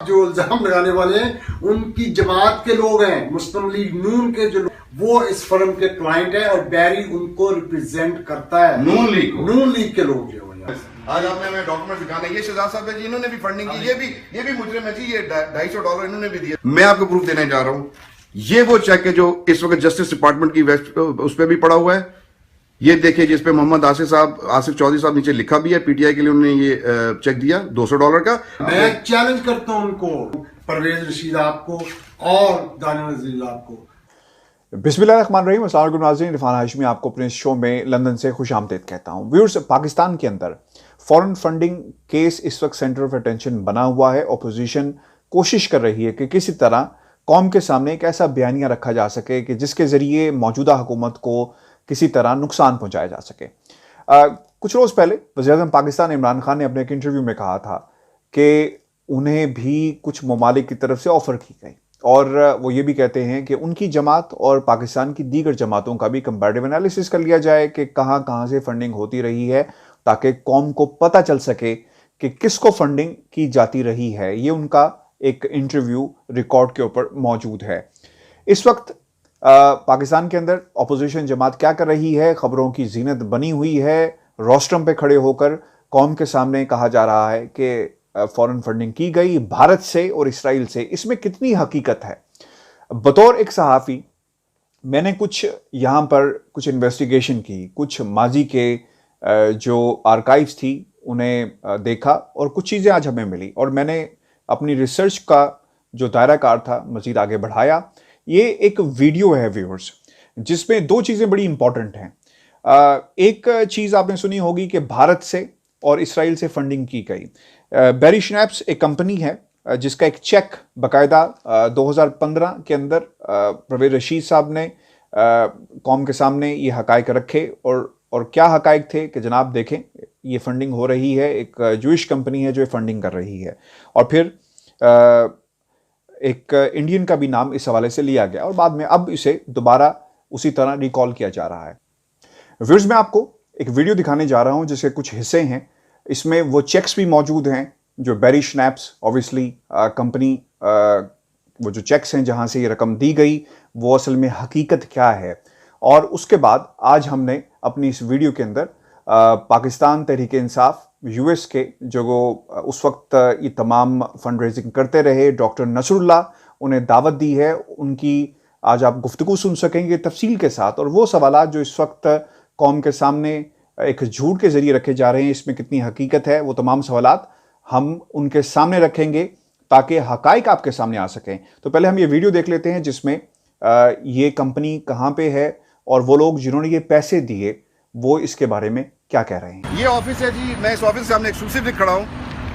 जो इल्जाम लगाने वाले हैं उनकी जमात के लोग हैं, मुस्लिम लीग नून के जो वो इस फर्म के क्लाइंट है और बैरी उनको रिप्रेजेंट करता है। नून लीग के लोग जो है। आज आपने हमें डॉक्यूमेंट दिखाने, ये शहजाद साहब है जी, इन्होंने भी फंडिंग की, ये भी मुजरिम है जी, ये $250 इन्होंने भी दिए। मैं आपको प्रूफ देने जा रहा हूँ, ये वो चेक है जो इस वक्त जस्टिस डिपार्टमेंट की उस पर भी पड़ा हुआ है। ये देखिए जिसपे मोहम्मद आसिफ चौधरी साहब नीचे लिखा भी है, पीटीआई के लिए उन्होंने ये चेक दिया $200 का। मैं चैलेंज करता हूं उनको, परवेज रशीद आपको और दानिया नजीर आपको। बिस्मिल्लाहिर्रहमानिर्रहीम, अस्सलाम वालेकुम नाज़रीन, इरफान हाशमी आपको अपने शो में लंदन से खुशामदीद कहता हूं। व्यूअर्स, पाकिस्तान के अंदर फॉरेन फंडिंग केस इस वक्त सेंटर ऑफ अटेंशन बना हुआ है। अपोजिशन कोशिश कर रही है कि किसी तरह कौम के सामने एक ऐसा बयानिया रखा जा सके कि जिसके ज़रिए मौजूदा हुकूमत को किसी तरह नुकसान पहुंचाया जा सके। कुछ रोज़ पहले वज़ीर-ए-आज़म पाकिस्तान इमरान खान ने अपने एक इंटरव्यू में कहा था कि उन्हें भी कुछ ममालिक की तरफ से ऑफ़र की गई और वो ये भी कहते हैं कि उनकी जमात और पाकिस्तान की दीगर जमातों का भी कंपैरेटिव एनालिसिस कर लिया जाए कि कहाँ कहाँ से फंडिंग होती रही है, ताकि कौम को पता चल सके कि किसको फंडिंग की जाती रही है। ये उनका एक इंटरव्यू रिकॉर्ड के ऊपर मौजूद है। इस वक्त पाकिस्तान के अंदर अपोजिशन जमात क्या कर रही है, खबरों की जीनत बनी हुई है। रोस्ट्रम पे खड़े होकर कौम के सामने कहा जा रहा है कि फॉरेन फंडिंग की गई भारत से और इसराइल से। इसमें कितनी हकीकत है? बतौर एक सहाफ़ी मैंने कुछ यहाँ पर कुछ इन्वेस्टिगेशन की, कुछ माजी के जो आर्काइव्स थी उन्हें देखा और कुछ चीज़ें आज हमें मिली और मैंने अपनी रिसर्च का जो दायरा कार था मज़ीद आगे बढ़ाया। ये एक वीडियो है व्यूअर्स, जिसमें दो चीज़ें बड़ी इंपॉर्टेंट हैं। एक चीज़ आपने सुनी होगी कि भारत से और इसराइल से फंडिंग की गई। बैरी स्नैप्स एक कंपनी है जिसका एक चेक बाकायदा 2015 के अंदर परवेज रशीद साहब ने कौम के सामने ये हकायक रखे और क्या हकायक थे कि जनाब देखें ये फंडिंग हो रही है, एक जूइश कंपनी है जो फंडिंग कर रही है। और फिर एक इंडियन का भी नाम इस हवाले से लिया गया और बाद में अब इसे दोबारा उसी तरह रिकॉल किया जा रहा है। व्यूअर्स, मैं आपको एक वीडियो दिखाने जा रहा हूं जिसके कुछ हिस्से हैं। इसमें वो चेक्स भी मौजूद हैं जो बैरी स्नैप्स ऑब्वियसली कंपनी, वो जो चेक्स हैं जहां से ये रकम दी गई वो असल में हकीकत क्या है। और उसके बाद आज हमने अपनी इस वीडियो के अंदर पाकिस्तान तहरीक इंसाफ यूएस के जो उस वक्त ये तमाम फंड रेजिंग करते रहे डॉक्टर नसरुल्लाह, उन्हें दावत दी है। उनकी आज आप गुफ्तगू सुन सकेंगे तफसील के साथ और वो सवालात जो इस वक्त कौम के सामने एक झूठ के ज़रिए रखे जा रहे हैं, इसमें कितनी हकीकत है, वो तमाम सवालात हम उनके सामने रखेंगे ताकि हकाइक आपके सामने आ सकें। तो पहले हम ये वीडियो देख लेते हैं जिसमें ये कंपनी कहाँ पे है और वो लोग जिन्होंने ये पैसे दिए वो इसके बारे में क्या कह रहे हैं। ये ऑफिस है जी, मैं इस ऑफिस के सामने एक्सक्लूसिवली खड़ा हूँ।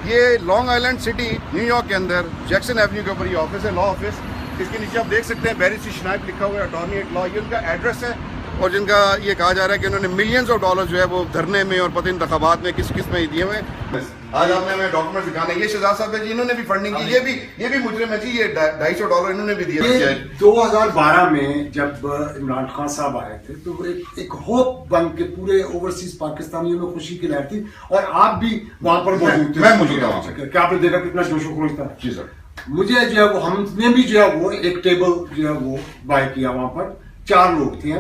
ये लॉन्ग आइलैंड सिटी न्यूयॉर्क के अंदर जैक्सन एवेन्यू के ऊपर ये ऑफिस है, लॉ ऑफिस। इसके नीचे आप देख सकते हैं बैरी स्नैप लिखा हुआ है, अटॉर्नी एट लॉ, ये उनका एड्रेस है। और जिनका ये कहा जा रहा है कि उन्होंने मिलियंस ऑफ डॉलर जो है वो धरने में और पता इंतखाबात में किस में दिए हुए। आज आपने हमें डॉक्यूमेंट दिखाने, ये शहजाद साहब है जी, इन्होंने भी फंडिंग की, ये भी मुजरिम है जी, ये $250 इन्होंने भी दिए। 2012 में जब इमरान खान साहब आए थे तो एक होप बन के पूरे ओवरसीज पाकिस्तानियों में खुशी की लहर थी और आप भी वहां पर मौजूद थे। मैं मौजूद था वहां पे। क्या आपने देखा कितना जोशो खरोश था? जी सर। मुझे जो है वो हमने भी जो है वो एक टेबल जो है वो बाय किया। वहां पर 4 लोग थे,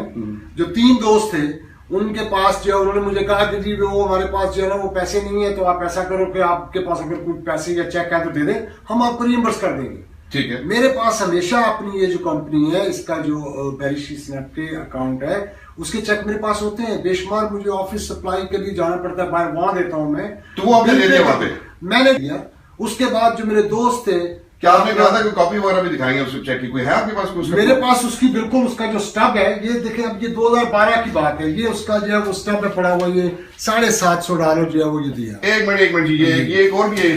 जो 3 दोस्त थे। उनके पास जो है उन्होंने मुझे कहा कि जी वो हमारे पास जो है ना वो पैसे नहीं है, तो आप ऐसा करो कि आपके पास अगर कोई पैसे या चेक है तो दे दें, हम आपको रिइंबर्स कर देंगे। ठीक है। मेरे पास हमेशा अपनी ये जो कंपनी है इसका जो बैरी स्नैप के अकाउंट है उसके चेक मेरे पास होते हैं बेशुमार। मुझे ऑफिस सप्लाई के लिए जाना पड़ता है, बाहर वहां देता हूं मैं। तो वो आपने ले लिया वहां पे? मैंने दिया। उसके बाद जो मेरे दोस्त थे, क्या आपने कहा था कि कॉपी वगैरह भी दिखाएंगे उस चेक की? कोई है आपके पास कुछ? मेरे पास उसकी बिल्कुल उसका जो स्टब है, ये देखें, अब ये 2012 की बात है, ये उसका जो है वो स्टब में पड़ा हुआ, ये $750 जो है वो ये दिया। एक मिनट जी, ये एक और भी है,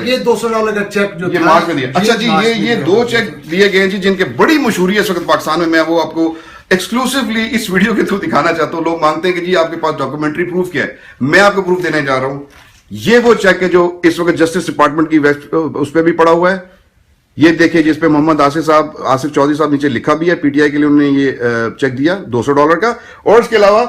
ये $200 का चेक जो ये मार्च में दिया। अच्छा जी, ये 2 चेक दिए गए जी जिनके बड़ी मशहूरी है इस वक्त पाकिस्तान में। मैं वो आपको एक्सक्लूसिवली इस वीडियो के थ्रू दिखाना चाहता हूँ। लोग मांगते हैं कि जी आपके पास डॉक्यूमेंट्री प्रूफ क्या है, मैं आपको प्रूफ देने जा रहा हूँ। ये वो चेक है जो इस वक्त जस्टिस डिपार्टमेंट की उस पर भी पड़ा हुआ है। ये देखिए जिसपे मोहम्मद आसिफ चौधरी साहब नीचे लिखा भी है, पीटीआई के लिए उन्होंने ये चेक दिया $200 का। और इसके अलावा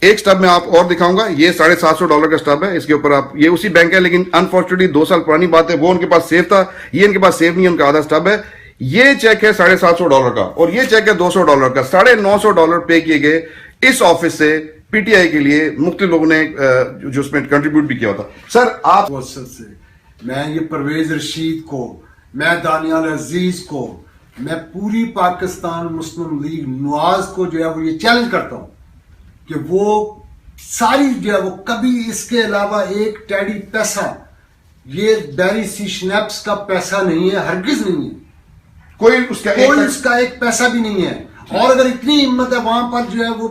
एक स्टब में आप और दिखाऊंगा, ये $750 का स्टब है, इसके ऊपर आप, ये उसी बैंक है लेकिन अनफॉर्चुनेटली 2 साल पुरानी बात है, वो उनके पास सेव था, ये इनके पास सेव नहीं है, उनका आधा स्टब है। ये चेक है $750 का और ये चेक है $200 का। $950 पे किए गए इस ऑफिस से पीटीआई के लिए, मुख्तलिफ लोगों ने जो उसमें कंट्रीब्यूट भी किया था। सर आप से मैं ये परवेज रशीद को, मैं दानियाल अजीज को, मैं पूरी पाकिस्तान मुस्लिम लीग नवाज को जो है वो ये चैलेंज करता हूं कि वो सारी जो है वो कभी इसके अलावा एक टेडी पैसा, ये बैरी सी स्नैप्स का पैसा नहीं है, हरगिज नहीं है, कोई उसका एक पैसा भी नहीं है। और अगर इतनी हिम्मत है वहां पर जो है वो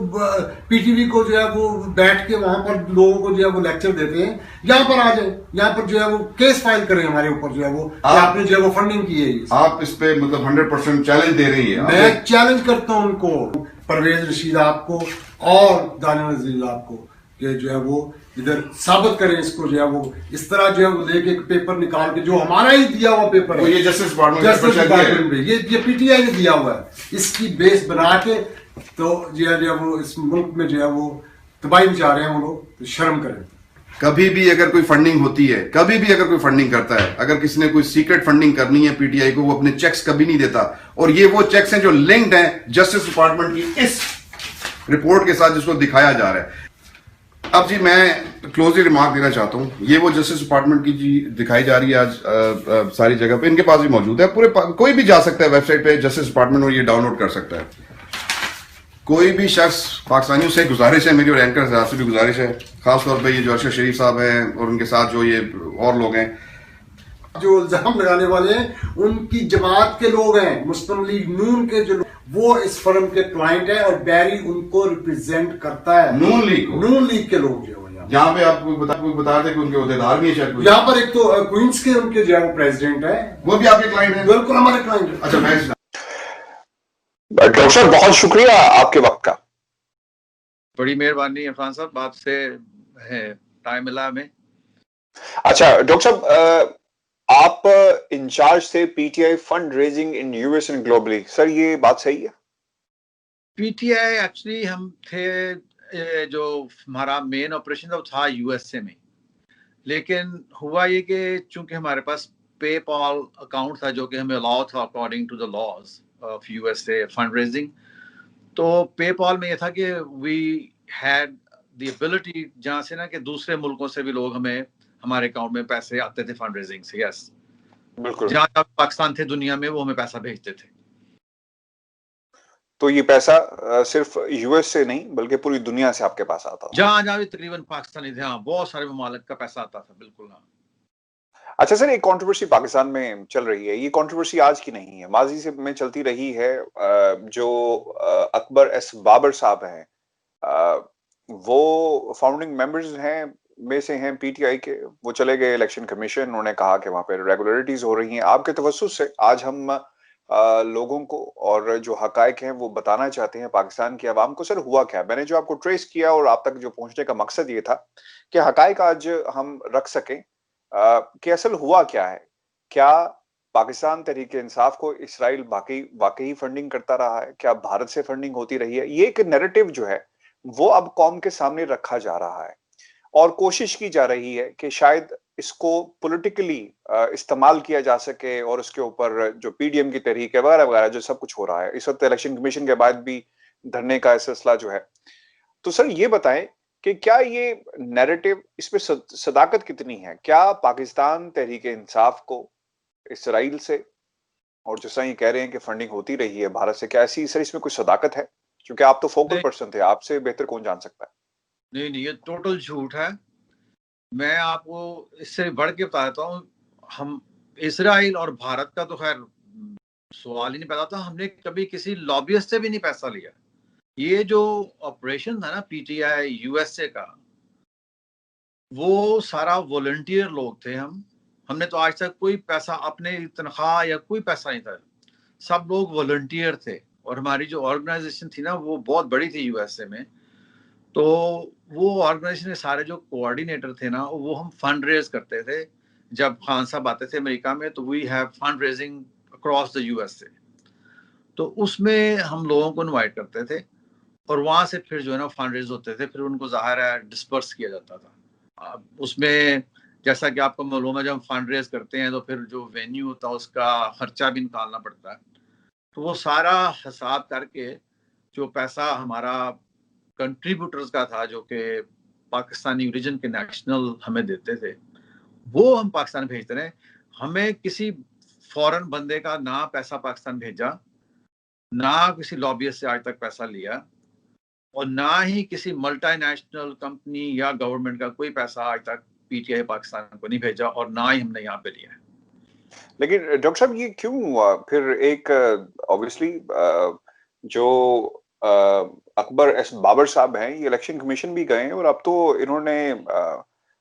पीटीवी को जो है वो बैठ के वहां पर लोगों को जो है वो लेक्चर देते हैं, यहाँ पर आ जाए, यहाँ पर जो है वो केस फाइल करें हमारे ऊपर जो है वो आपने जो है वो फंडिंग की है। आप इस पे मतलब 100% चैलेंज दे रही है। मैं चैलेंज करता हूं उनको, परवेज रशीद आपको और दानियाल अजीज आपको, कि जो है वो इधर साबित करें इसको, जो है वो इस तरह जो है वो लेके एक पेपर निकाल के, जो हमारा ही दिया हुआ पेपर है, ये जस्टिस डिपार्टमेंट में ये पीटीआई ने दिया हुआ है, इसकी बेस बना के तो जो है वो इस मुल्क में जो है वो तबाही मचा रहे हैं वो लोग, तो शर्म करें। कभी भी अगर कोई फंडिंग होती है, कभी भी अगर कोई फंडिंग करता है, अगर किसी ने कोई सीक्रेट फंडिंग करनी है पीटीआई को, वो अपने चेक्स कभी नहीं देता। और ये वो चेक्स हैं जो लिंक्ड हैं जस्टिस डिपार्टमेंट की इस रिपोर्ट के साथ, जिसको दिखाया जा रहा है। अब जी मैं क्लोजली रिमार्क देना चाहता हूं, ये वो जस्टिस डिपार्टमेंट की जी दिखाई जा रही है आज सारी जगह पे, इनके पास भी मौजूद है, कोई भी जा सकता है वेबसाइट पे जस्टिस डिपार्टमेंट और ये डाउनलोड कर सकता है। कोई भी शख्स, पाकिस्तानियों से गुजारिश है मेरी और एंकर से भी गुजारिश है, खासतौर पर ये जो अर्शद शरीफ साहब हैं और उनके साथ जो ये और लोग हैं जो इल्जाम लगाने वाले हैं, उनकी जमात के लोग हैं, मुस्लिम लीग नून के जो वो इस फर्म के क्लाइंट है और बैरी उनको रिप्रेजेंट करता है, नून लीग के लोग जो है यहाँ पे आपको बता दें कि उनके अहदेदार भी है शायद, यहाँ पर एक तो क्वींस के उनके जो है वो प्रेसिडेंट है, वो भी आपके क्लाइंट है? बिल्कुल हमारे क्लाइंट है। अच्छा, मैं डॉक्टर साहब बहुत शुक्रिया आपके वक्त का। बड़ी मेहरबानी इरफान साहब, आपसे है टाइम मिला हमें। अच्छा डॉक्टर साहब, आप इंचार्ज थे PTI fund raising in US and globally, sir ये बात सही है? पीटीआई एक्चुअली हम थे, जो हमारा मेन ऑपरेशन था यूएसए में, लेकिन हुआ ये कि चूंकि हमारे पास पेपॉल अकाउंट था जो कि हमें अलाउ था according to the laws of USA fund raising, तो पेपॉल में ये था कि वी हैड द एबिलिटी जहाँ से ना कि दूसरे मुल्कों से भी लोग हमें हमारे अकाउंट में पैसे आते थे फंड रेजिंग से। यस, बिल्कुल। जहाँ पाकिस्तान थे दुनिया में वो हमें पैसा भेजते थे। तो ये पैसा सिर्फ यूएस से नहीं बल्कि पूरी दुनिया से आपके पास आता था? जहाँ जहाँ भी तकरीबन पाकिस्तानी थे, हाँ, बहुत सारे ममालिक का पैसा आता था, बिल्कुल। हाँ। अच्छा सर, एक कंट्रोवर्सी पाकिस्तान में चल रही है, ये कंट्रोवर्सी आज की नहीं है, माजी से में चलती रही है। जो अकबर एस बाबर साहब हैं, वो फाउंडिंग मेंबर्स हैं में से हैं पीटीआई के, वो चले गए इलेक्शन कमीशन, उन्होंने कहा कि वहां पे रेगुलरिटीज हो रही हैं। आपके तवज्जुह से आज हम लोगों को और जो हकायक हैं वो बताना चाहते हैं पाकिस्तान की आवाम को। सर हुआ क्या? मैंने जो आपको ट्रेस किया और आप तक जो पहुंचने का मकसद ये था कि हकायक आज हम रख सकें कि असल हुआ क्या है। क्या पाकिस्तान तहरीक इंसाफ को इसराइल वाकई फंडिंग करता रहा है? क्या भारत से फंडिंग होती रही है? ये एक नैरेटिव जो है वो अब कौम के सामने रखा जा रहा है और कोशिश की जा रही है कि शायद इसको पॉलिटिकली इस्तेमाल किया जा सके और उसके ऊपर जो पीडीएम की तहरीक है वगैरह वगैरह जो सब कुछ हो रहा है इस वक्त इलेक्शन कमीशन के बाद भी धरने का सिलसिला जो है। तो सर ये बताएं कि क्या ये नैरेटिव, इसमें सदाकत कितनी है? क्या पाकिस्तान तहरीक इंसाफ को इसराइल से और जैसा ये कह रहे हैं कि फंडिंग होती रही है भारत से, क्या ऐसी सर इसमें कोई सदाकत है? क्योंकि आप तो फोकल पर्सन थे, आपसे बेहतर कौन जान सकता है। नहीं, ये टोटल झूठ है। मैं आपको इससे बढ़ के बता देता हूँ, हम इसराइल और भारत का तो खैर सवाल ही नहीं पैदा था, हमने कभी किसी लॉबियस्ट से भी नहीं पैसा लिया। ये जो ऑपरेशन था ना पीटीआई यूएसए का, वो सारा वॉलंटियर लोग थे। हमने तो आज तक कोई पैसा, अपने तनख्वाह या कोई पैसा नहीं था, सब लोग वॉलंटियर थे। और हमारी जो ऑर्गेनाइजेशन थी ना वो बहुत बड़ी थी यूएसए में, तो वो ऑर्गेनाइजेशन के सारे जो कोऑर्डिनेटर थे ना वो हम फंड रेज करते थे। जब खान साहब आते थे अमेरिका में तो we have fund raising across the USA, तो उसमें हम लोगों को इनवाइट करते थे और वहां से फिर जो है ना फंड रेज होते थे, फिर उनको ज़ाहिर है डिस्पर्स किया जाता था। उसमें जैसा कि आपको मालूम है, जब हम फंड रेज करते हैं तो फिर जो वेन्यू होता है उसका खर्चा भी निकालना पड़ता है। तो वो सारा हिसाब करके जो पैसा हमारा कंट्रीब्यूटर्स का था, जो कि पाकिस्तानी ओरिजिन के नेशनल हमें देते थे, वो हम पाकिस्तान भेजते रहे। हमें किसी फॉरेन बंदे का ना पैसा पाकिस्तान भेजा, ना किसी लॉबियस्ट से आज तक पैसा लिया, और ना ही किसी मल्टीनेशनल कंपनी या गवर्नमेंट का कोई पैसा आज तक पीटीआई पाकिस्तान को नहीं भेजा, और ना ही हमने यहाँ पे लिया है। लेकिन डॉक्टर साहब ये क्यों हुआ फिर? एक ऑब्वियसली जो अकबर एस बाबर साहब हैं, ये इलेक्शन कमीशन भी गए हैं और अब तो इन्होंने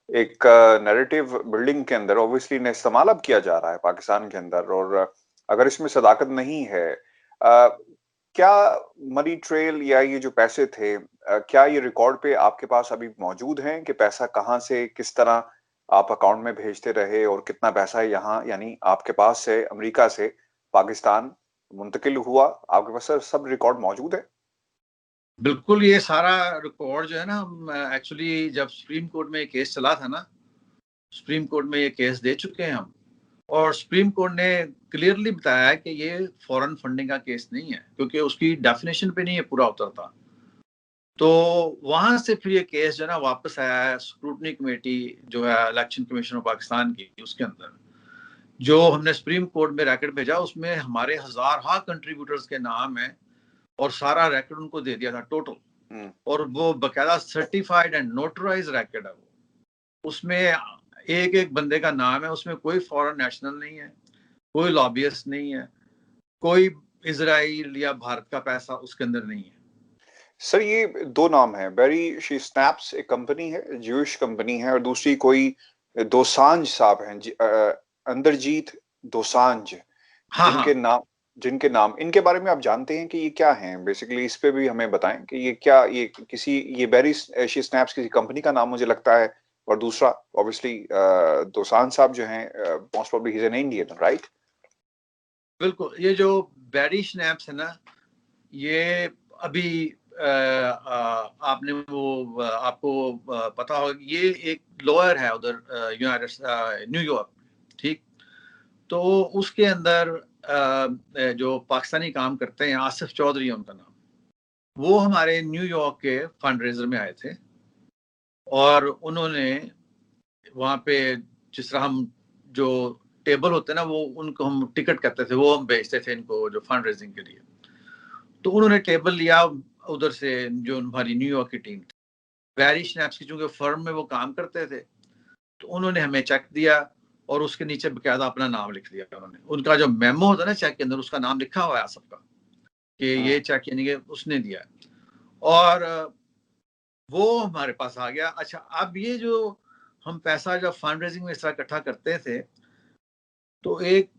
एक नैरेटिव बिल्डिंग के अंदर ऑब्वियसली इन्हें इस्तेमाल अब किया जा रहा है पाकिस्तान के अंदर, और अगर इसमें सदाकत नहीं है, क्या मनी ट्रेल या ये जो पैसे थे, क्या ये रिकॉर्ड पे आपके पास अभी मौजूद हैं कि पैसा कहाँ से किस तरह आप अकाउंट में भेजते रहे और कितना पैसा यहाँ यानी आपके पास से अमेरिका से पाकिस्तान मुंतकिल हुआ? आपके पास सब रिकॉर्ड मौजूद है? बिल्कुल, ये सारा रिकॉर्ड जो है ना, हम एक्चुअली जब सुप्रीम कोर्ट में ये केस चला था ना, सुप्रीम कोर्ट में ये केस दे चुके हैं हम, और सुप्रीम कोर्ट ने क्लियरली बताया है कि ये फॉरेन फंडिंग का केस नहीं है, क्योंकि उसकी डेफिनेशन पे नहीं है पूरा उतरता। तो वहां से फिर ये केस जो है ना वापस आया है स्क्रूटनी कमेटी जो है इलेक्शन कमीशन ऑफ पाकिस्तान की, उसके अंदर जो हमने सुप्रीम कोर्ट में रैकेट भेजा, उसमें हमारे हजार कंट्रीब्यूटर्स के नाम है और सारा रैकेट उनको दे दिया था टोटल, और वो बकायदा सर्टिफाइड एंड नोटराइज रैकेट है वो। उसमें एक एक बंदे का नाम है, उसमें कोई फॉरेन नेशनल नहीं है, कोई लॉबियस्ट नहीं है, कोई इजराइल या भारत का पैसा उसके अंदर नहीं है। सर ये दो नाम है, बेरी शी स्नैप्स एक कंपनी है, ज्यूइश कंपनी है, और दूसरी कोई दोसांझ साहब हैं, अंदरजीत दोसांझ, हाँ जिनके नाम इनके बारे में आप जानते हैं कि ये क्या हैं? बेसिकली इस पे भी हमें बताएं कि ये क्या, ये बेरी शी स्नैप्स किसी कंपनी का नाम मुझे लगता है, और दूसरा ऑब्वियसली दोसांझ साहब जो हैं most probably he is an Indian, right? बिल्कुल, ये जो बेरी स्नैप्स है ना, ये अभी आपने वो आपको पता होगा, ये एक लॉयर है उधर यूनाइटेड न्यूयॉर्क, ठीक? तो उसके अंदर जो पाकिस्तानी काम करते हैं, आसिफ चौधरी है उनका नाम, वो हमारे न्यूयॉर्क के फंड रेजर में आए थे, और उन्होंने वहाँ पे जिस तरह हम जो टेबल होते हैं ना, वो उनको हम टिकट करते थे, वो हम बेचते थे इनको जो फंड रेजिंग के लिए। तो उन्होंने टेबल लिया उधर से, जो हमारी न्यूयॉर्क की टीम थी, बेरी स्नैप्स की, चूंकि फर्म में वो काम करते थे, तो उन्होंने हमें चेक दिया और उसके नीचे बकायदा अपना नाम लिख दिया उन्होंने। उनका जो मेमो होता है ना चेक के अंदर, उसका नाम लिखा हुआ है सबका कि ये चेक यानी कि उसने दिया है, और वो हमारे पास आ गया। अच्छा, अब ये जो हम पैसा जब फंड रेजिंग में इस तरह इकट्ठा करते थे, तो एक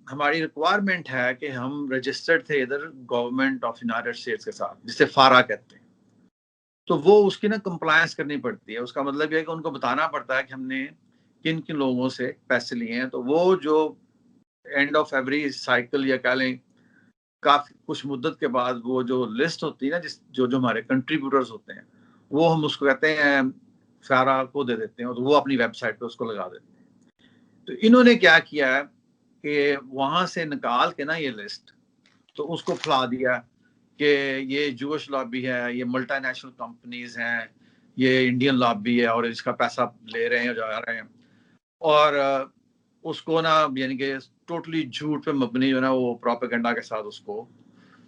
हमारी रिक्वायरमेंट है कि हम रजिस्टर्ड थे इधर गवर्नमेंट ऑफ यूनाइटेड स्टेट्स के साथ, जिसे फारा कहते हैं। तो वो उसकी ना कंप्लायंस करनी पड़ती है। उसका मतलब ये है कि उनको बताना पड़ता है कि हमने किन किन लोगों से पैसे लिए हैं। तो वो जो एंड ऑफ एवरी साइकिल या कह लें काफी कुछ मुद्दत के बाद वो जो लिस्ट होती है ना, जो जो हमारे कंट्रीब्यूटर्स होते हैं, वो हम उसको कहते हैं फारा को दे देते हैं, और वो अपनी वेबसाइट पे उसको लगा देते हैं। तो इन्होंने क्या किया है कि वहां से निकाल के ना ये लिस्ट, तो उसको फैला दिया कि ये जूश लॉबी है, ये मल्टीनेशनल कंपनीज हैं, ये इंडियन लॉबी है, और इसका पैसा ले रहे हैं जा रहे हैं, और उसको ना यानी कि टोटली झूठ पे मबनी जो ना वो प्रोपेगेंडा के साथ उसको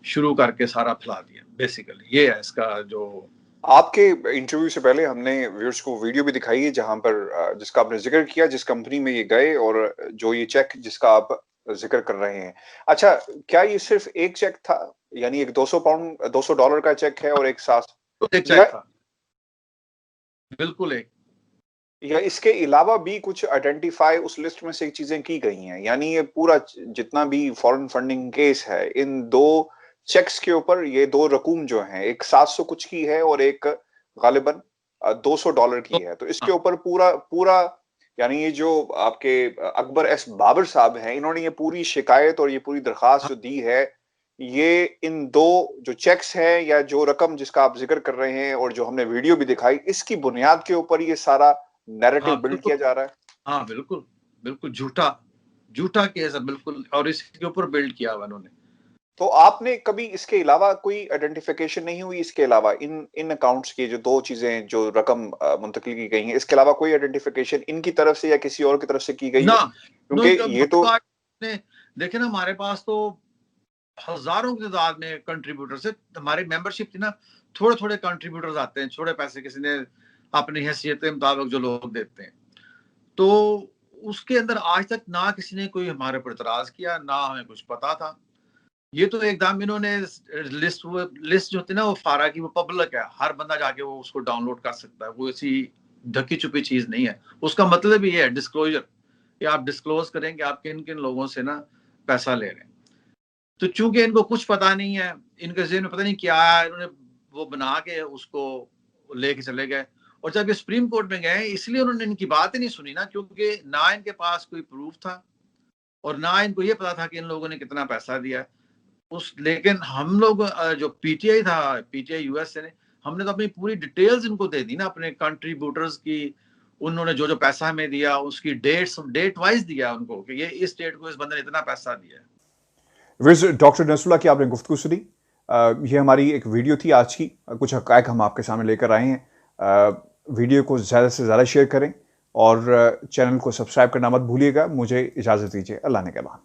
शुरू करके सारा फैला दिया। बेसिकली ये है इसका जो। आपके इंटरव्यू से पहले हमने व्यूअर्स को वीडियो भी दिखाई है जहां पर जिसका आपने जिक्र किया, जिस कंपनी में ये गए और जो ये चेक जिसका आप जिक्र कर रहे हैं। अच्छा, क्या ये सिर्फ एक चेक था, यानी एक $200 का चेक है और एक चेक था? बिल्कुल एक, या इसके अलावा भी कुछ आइडेंटिफाई उस लिस्ट में से चीजें की गई हैं? यानी ये पूरा जितना भी फॉरेन फंडिंग केस है, इन दो चेक्स के ऊपर ये दो रकूम जो हैं, एक 700 कुछ की है और एक गालिबन $200 की है, तो इसके ऊपर पूरा यानी ये जो आपके अकबर एस बाबर साहब हैं, इन्होंने ये पूरी शिकायत और ये पूरी दरखास्त जो दी है, ये इन दो जो चेक्स हैं या जो रकम जिसका आप जिक्र कर रहे हैं और जो हमने वीडियो भी दिखाई, इसकी बुनियाद के ऊपर ये सारा नैरेटिव हाँ बिल्ड बिल्कुल, किया जा रहा है? हाँ बिल्कुल, बिल्कुल झूठा केस है बिल्कुल, और इसके ऊपर बिल्ड किया हुआ इन्होंने। तो आपने कभी इसके अलावा कोई आइडेंटिफिकेशन नहीं हुई, इसके अलावा इन इन अकाउंट्स की जो दो चीजें जो रकम मुंतकिल की गई हैं, इसके अलावा कोई आइडेंटिफिकेशन इनकी तरफ से या किसी और की तरफ से की गई ना, हो? नो क्योंकि इनका ये तो ने देखे ना, हमारे पास तो हजारों की तादाद में कंट्रीब्यूटर्स है। हमारी मेंबरशिप थी ना, थोड़े-थोड़े कंट्रीब्यूटर्स आते हैं, छोटे पैसे किसी ने अपनी हैसियत के मुताबिक जो लोग देते हैं। तो उसके अंदर आज तक ना किसी ने कोई हमारे ऊपर इतराज किया, ना हमें कुछ पता था। ये तो एकदम इन्होंने लिस्ट जो होती है ना वो फारा की, वो पब्लिक है, हर बंदा जाके वो उसको डाउनलोड कर सकता है, वो ऐसी ढकी छुपी चीज नहीं है। उसका मतलब ये है डिस्क्लोजर, कि आप डिस्क्लोज करें कि आप किन किन लोगों से ना पैसा ले रहे हैं। तो चूंकि इनको कुछ पता नहीं है, इनके ज़हन में पता नहीं क्या है, इन्होंने वो बना के उसको लेके चले गए। और जब ये सुप्रीम कोर्ट में गए, इसलिए उन्होंने इनकी बात ही नहीं सुनी ना, क्योंकि ना इनके पास कोई प्रूफ था और ना इनको ये पता था कि इन लोगों ने कितना पैसा दिया है। लेकिन हम लोग जो पीटीआई था, पीटीआई यूएसए ने, हमने तो अपनी पूरी डिटेल्स इनको दे दी ना, अपने कंट्रीब्यूटर्स की। उन्होंने जो जो पैसा हमें दिया उसकी डेट वाइज दिया उनको, कि ये इस डेट को इस बंदे ने इतना पैसा दिया है। डॉक्टर नसरुल्लाह की आपने गुफ्तगू सुनी। ये हमारी एक वीडियो थी आज की, कुछ हक़ाइक़ हम आपके सामने लेकर आए हैं। वीडियो को ज़्यादा से ज़्यादा शेयर करें और चैनल को सब्सक्राइब करना मत भूलिएगा। मुझे इजाज़त दीजिए, अल्लाह ने के बाद।